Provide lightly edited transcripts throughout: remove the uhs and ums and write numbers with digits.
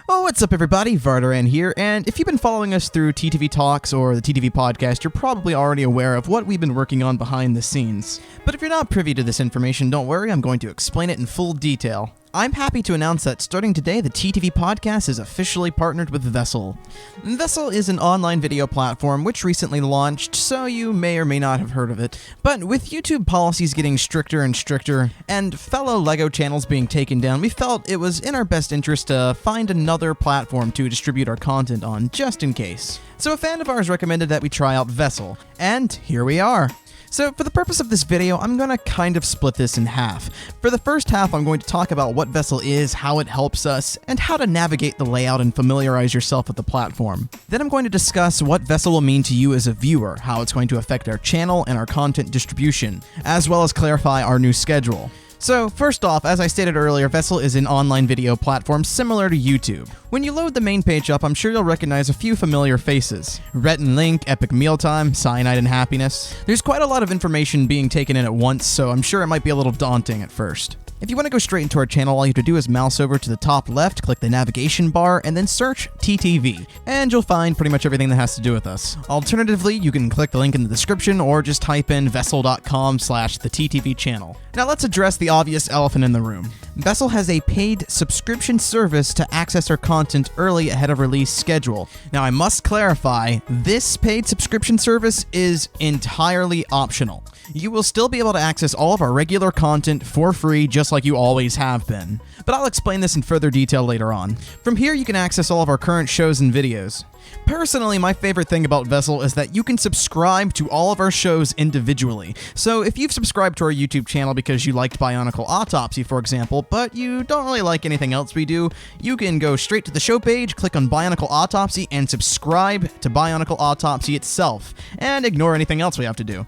Oh, what's up everybody, Vardaran here, and if you've been following us through TTV Talks or the TTV Podcast, you're probably already aware of what we've been working on behind the scenes. But if you're not privy to this information, don't worry, I'm going to explain it in full detail. I'm happy to announce that starting today, the TTV Podcast is officially partnered with Vessel. Vessel is an online video platform which recently launched, so you may or may not have heard of it. But with YouTube policies getting stricter and stricter, and fellow LEGO channels being taken down, we felt it was in our best interest to find another platform to distribute our content on, just in case. So a fan of ours recommended that we try out Vessel, and here we are. So for the purpose of this video, I'm going to kind of split this in half. For the first half, I'm going to talk about what Vessel is, how it helps us, and how to navigate the layout and familiarize yourself with the platform. Then I'm going to discuss what Vessel will mean to you as a viewer, how it's going to affect our channel and our content distribution, as well as clarify our new schedule. So, first off, as I stated earlier, Vessel is an online video platform similar to YouTube. When you load the main page up, I'm sure you'll recognize a few familiar faces. Rhett and Link, Epic Mealtime, Cyanide and Happiness. There's quite a lot of information being taken in at once, so I'm sure it might be a little daunting at first. If you want to go straight into our channel, all you have to do is mouse over to the top left, click the navigation bar, and then search TTV, and you'll find pretty much everything that has to do with us. Alternatively, you can click the link in the description or just type in vessel.com/the TTV channel. Now let's address the obvious elephant in the room. Vessel has a paid subscription service to access our content early ahead of release schedule. Now I must clarify, this paid subscription service is entirely optional. You will still be able to access all of our regular content for free, just like you always have been. But I'll explain this in further detail later on. From here, you can access all of our current shows and videos. Personally, my favorite thing about Vessel is that you can subscribe to all of our shows individually. So if you've subscribed to our YouTube channel because you liked Bionicle Autopsy, for example, but you don't really like anything else we do, you can go straight to the show page, click on Bionicle Autopsy, and subscribe to Bionicle Autopsy itself, and ignore anything else we have to do.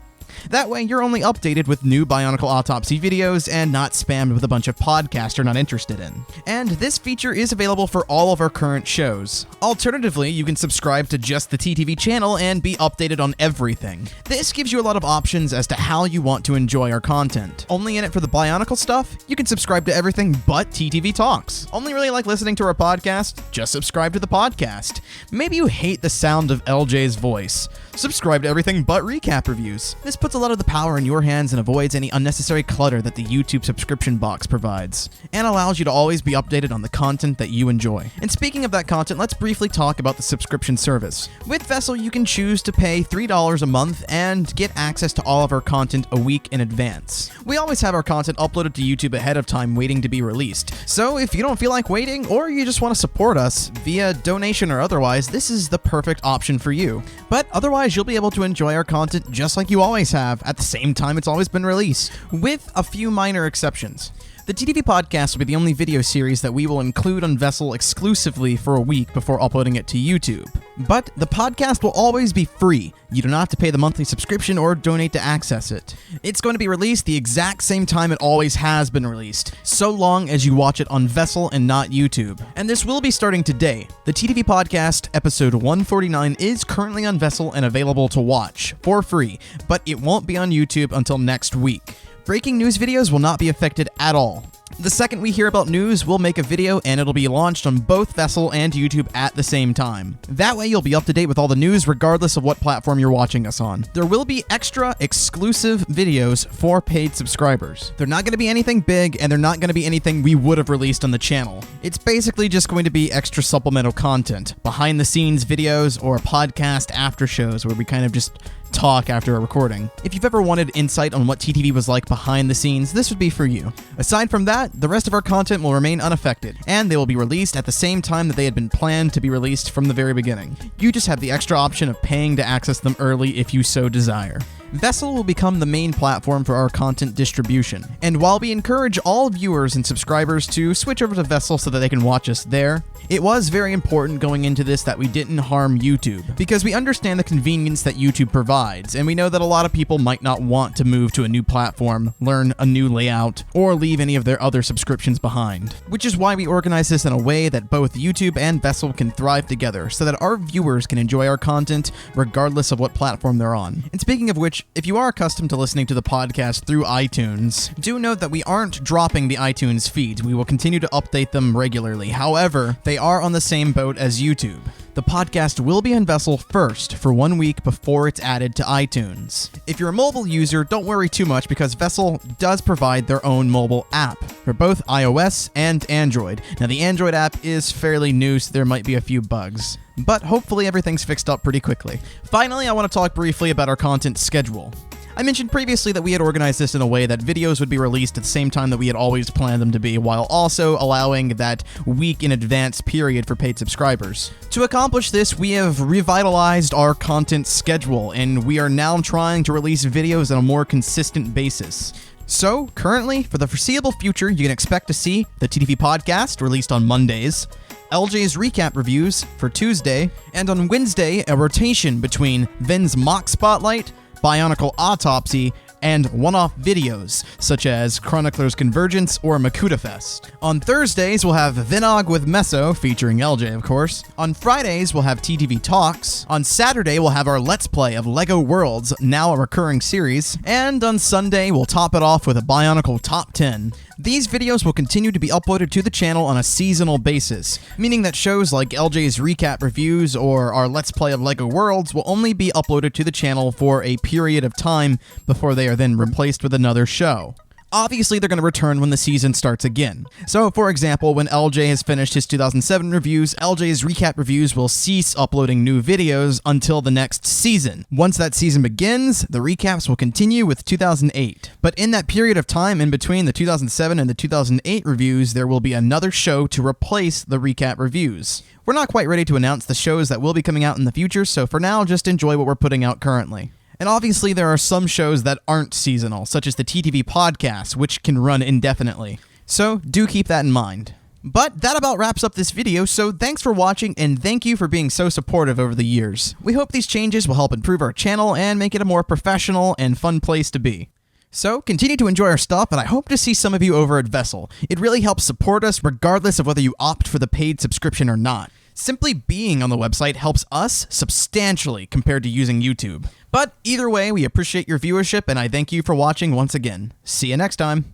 That way, you're only updated with new Bionicle Autopsy videos and not spammed with a bunch of podcasts you're not interested in. And this feature is available for all of our current shows. Alternatively, you can subscribe to just the TTV channel and be updated on everything. This gives you a lot of options as to how you want to enjoy our content. Only in it for the Bionicle stuff? You can subscribe to everything but TTV Talks. Only really like listening to our podcast? Just subscribe to the podcast. Maybe you hate the sound of LJ's voice. Subscribe to everything but recap reviews. This puts a lot of the power in your hands and avoids any unnecessary clutter that the YouTube subscription box provides, and allows you to always be updated on the content that you enjoy. And speaking of that content, let's briefly talk about the subscription service. With Vessel, you can choose to pay $3 a month and get access to all of our content a week in advance. We always have our content uploaded to YouTube ahead of time waiting to be released, so if you don't feel like waiting or you just want to support us via donation or otherwise, this is the perfect option for you. But otherwise, you'll be able to enjoy our content just like you always have at the same time it's always been released, with a few minor exceptions. The TTV Podcast will be the only video series that we will include on Vessel exclusively for a week before uploading it to YouTube. But the podcast will always be free. You do not have to pay the monthly subscription or donate to access it. It's going to be released the exact same time it always has been released, so long as you watch it on Vessel and not YouTube. And this will be starting today. The TTV Podcast, episode 149, is currently on Vessel and available to watch for free, but it won't be on YouTube until next week. Breaking news videos will not be affected at all. The second we hear about news, we'll make a video and it'll be launched on both Vessel and YouTube at the same time. That way you'll be up to date with all the news regardless of what platform you're watching us on. There will be extra exclusive videos for paid subscribers. They're not going to be anything big and they're not going to be anything we would have released on the channel. It's basically just going to be extra supplemental content, behind the scenes videos or podcast after shows where we kind of just talk after a recording. If you've ever wanted insight on what TTV was like behind the scenes, this would be for you. Aside from that, the rest of our content will remain unaffected, and they will be released at the same time that they had been planned to be released from the very beginning. You just have the extra option of paying to access them early if you so desire. Vessel will become the main platform for our content distribution. And while we encourage all viewers and subscribers to switch over to Vessel so that they can watch us there, it was very important going into this that we didn't harm YouTube, because we understand the convenience that YouTube provides, and we know that a lot of people might not want to move to a new platform, learn a new layout, or leave any of their other subscriptions behind. Which is why we organize this in a way that both YouTube and Vessel can thrive together, so that our viewers can enjoy our content regardless of what platform they're on. And speaking of which, if you are accustomed to listening to the podcast through iTunes, do note that we aren't dropping the iTunes feed. We will continue to update them regularly. However, they they are on the same boat as YouTube. The podcast will be on Vessel first for 1 week before it's added to iTunes. If you're a mobile user, don't worry too much because Vessel does provide their own mobile app for both iOS and Android. Now, the Android app is fairly new, so there might be a few bugs, but hopefully everything's fixed up pretty quickly. Finally, I want to talk briefly about our content schedule. I mentioned previously that we had organized this in a way that videos would be released at the same time that we had always planned them to be, while also allowing that week in advance period for paid subscribers. To accomplish this, we have revitalized our content schedule, and we are now trying to release videos on a more consistent basis. So, currently, for the foreseeable future, you can expect to see the TTV podcast released on Mondays, LJ's recap reviews for Tuesday, and on Wednesday, a rotation between Vin's Mock Spotlight, Bionicle Autopsy, and one-off videos, such as Chronicler's Convergence or Makuta Fest. On Thursdays, we'll have Vinog with Meso, featuring LJ, of course. On Fridays, we'll have TTV Talks. On Saturday, we'll have our Let's Play of LEGO Worlds, now a recurring series. And on Sunday, we'll top it off with a Bionicle Top 10. These videos will continue to be uploaded to the channel on a seasonal basis, meaning that shows like LJ's recap reviews or our Let's Play of LEGO Worlds will only be uploaded to the channel for a period of time before they are then replaced with another show. Obviously, they're going to return when the season starts again. So, for example, when LJ has finished his 2007 reviews, LJ's recap reviews will cease uploading new videos until the next season. Once that season begins, the recaps will continue with 2008. But in that period of time in between the 2007 and the 2008 reviews, there will be another show to replace the recap reviews. We're not quite ready to announce the shows that will be coming out in the future, so for now, just enjoy what we're putting out currently. And obviously, there are some shows that aren't seasonal, such as the TTV podcast, which can run indefinitely. So, do keep that in mind. But that about wraps up this video, so thanks for watching, and thank you for being so supportive over the years. We hope these changes will help improve our channel and make it a more professional and fun place to be. So, continue to enjoy our stuff, and I hope to see some of you over at Vessel. It really helps support us regardless of whether you opt for the paid subscription or not. Simply being on the website helps us substantially compared to using YouTube. But either way, we appreciate your viewership, and I thank you for watching once again. See you next time.